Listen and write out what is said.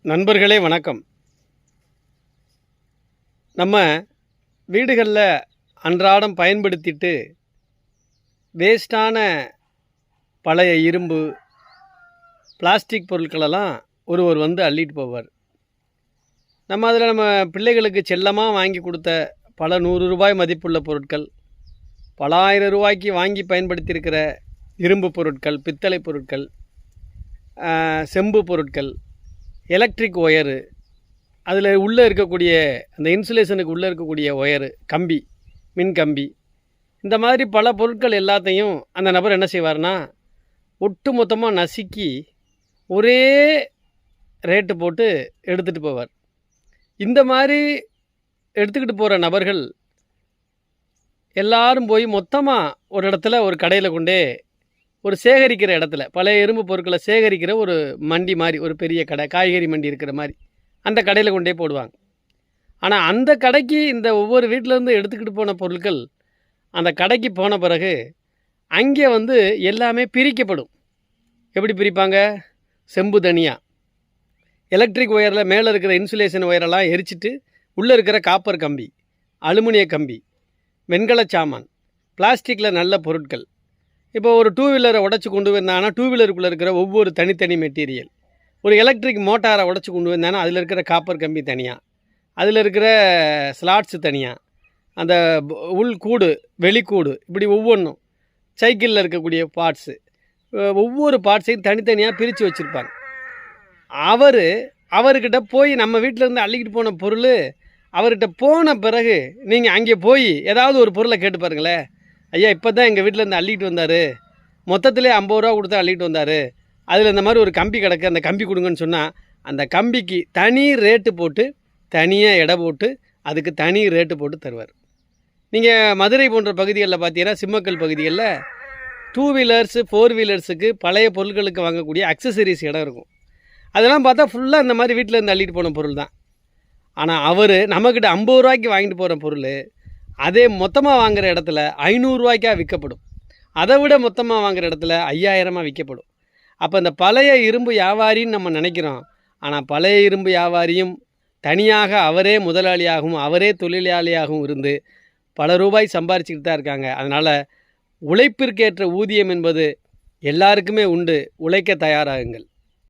நண்பர்களே வணக்கம். நம்ம வீடுகளில் அன்றாடம் பயன்படுத்திட்டு வேஸ்டான பழைய இரும்பு, பிளாஸ்டிக் பொருட்களெல்லாம் ஒருவர் வந்து அள்ளிட்டு போவார். நம்ம பிள்ளைகளுக்கு செல்லமாக வாங்கி கொடுத்த பல 100 ரூபாய் மதிப்புள்ள பொருட்கள், பல ஆயிரம் ரூபாய்க்கு வாங்கி பயன்படுத்தியிருக்கிற இரும்பு பொருட்கள், பித்தளை பொருட்கள், செம்பு பொருட்கள், எலக்ட்ரிக் ஒயரு, அதில் உள்ளே இருக்கக்கூடிய அந்த இன்சுலேஷனுக்கு உள்ளே இருக்கக்கூடிய ஒயரு, கம்பி, மின் கம்பி, இந்த மாதிரி பல பொருட்கள் எல்லாத்தையும் அந்த நபர் என்ன செய்வார்னா ஒட்டு மொத்தமாக நசுக்கி ஒரே ரேட்டு போட்டு எடுத்துகிட்டு போவார். இந்த மாதிரி எடுத்துக்கிட்டு போகிற நபர்கள் எல்லாரும் போய் மொத்தமாக ஒரு இடத்துல ஒரு கடையில் கொண்டே ஒரு சேகரிக்கிற இடத்துல பழைய இரும்பு பொருட்களை சேகரிக்கிற ஒரு மண்டி மாதிரி, ஒரு பெரிய கடை, காய்கறி மண்டி இருக்கிற மாதிரி அந்த கடையில் கொண்டே போடுவாங்க. ஆனால் அந்த கடைக்கு இந்த ஒவ்வொரு வீட்டிலேருந்து எடுத்துக்கிட்டு போன பொருட்கள் அந்த கடைக்கு போன பிறகு அங்கே வந்து எல்லாமே பிரிக்கப்படும். எப்படி பிரிப்பாங்க? செம்பு தனியாக, எலக்ட்ரிக் ஒயரில் மேலே இருக்கிற இன்சுலேஷன் ஒயரெல்லாம் எரிச்சிட்டு உள்ளே இருக்கிற காப்பர் கம்பி, அலுமினிய கம்பி, வெண்கல சாமான், பிளாஸ்டிக்கில் நல்ல பொருட்கள். இப்போ ஒரு 2 வீலரை உடச்சி கொண்டு வந்தாங்கன்னா 2 வீலருக்குள்ளே இருக்கிற ஒவ்வொரு தனித்தனி மெட்டீரியல், ஒரு எலக்ட்ரிக் மோட்டாரை உடச்சி கொண்டு வந்தாங்கன்னா அதில் இருக்கிற காப்பர் கம்பி தனியாக, அதில் இருக்கிற ஸ்லாட்ஸு தனியாக, அந்த உள்கூடு, வெளிக்கூடு, இப்படி ஒவ்வொன்றும், சைக்கிளில் இருக்கக்கூடிய பார்ட்ஸு, ஒவ்வொரு பார்ட்ஸையும் தனித்தனியாக பிரித்து வச்சுருப்பாங்க. அவர்கிட்ட போய் நம்ம வீட்டிலேருந்து அள்ளிக்கிட்டு போன பொருள் அவர்கிட்ட போன பிறகு நீங்கள் அங்கே போய் ஏதாவது ஒரு பொருளை கேட்டு பாருங்களேன். ஐயா, இப்போ தான் எங்கள் வீட்டிலேருந்து அள்ளிட்டு வந்தார், மொத்தத்திலே 50 ரூபா கொடுத்து அள்ளிட்டு வந்தார், அதில் இந்த மாதிரி ஒரு கம்பி கிடக்கு, அந்த கம்பி கொடுங்கன்னு சொன்னால் அந்த கம்பிக்கு தனி ரேட்டு போட்டு, தனியாக எடை போட்டு, அதுக்கு தனி ரேட்டு போட்டு தருவார். நீங்கள் மதுரை போன்ற பகுதிகளில் பார்த்தீங்கன்னா, சிம்மக்கல் பகுதிகளில் 2 வீலர்ஸு 4 வீலர்ஸுக்கு பழைய பொருட்களுக்கு வாங்கக்கூடிய அக்சசரிஸ் இடம் இருக்கும். அதெல்லாம் பார்த்தா ஃபுல்லாக இந்த மாதிரி வீட்டிலேருந்து அள்ளிட்டு போன பொருள் தான். ஆனால் அவர் நம்மக்கிட்ட 50 ரூபாய்க்கு வாங்கிட்டு போகிற பொருள் அதே மொத்தமாக வாங்குகிற இடத்துல 500 ரூபாய்க்காக விற்கப்படும். அதை விட மொத்தமாக வாங்குகிற இடத்துல 5000 விற்கப்படும். அப்போ இந்த பழைய இரும்பு வியாபாரின்னு நம்ம நினைக்கிறோம். ஆனால் பழைய இரும்பு வியாபாரியும் தனியாக அவரே முதலாளியாகவும் அவரே தொழிலாளியாகவும் இருந்து பல ரூபாய் சம்பாரிச்சுக்கிட்டு தான் இருக்காங்க. அதனால் உழைப்பிற்கேற்ற ஊதியம் என்பது எல்லாருக்குமே உண்டு. உழைக்க தயாராகுங்கள்.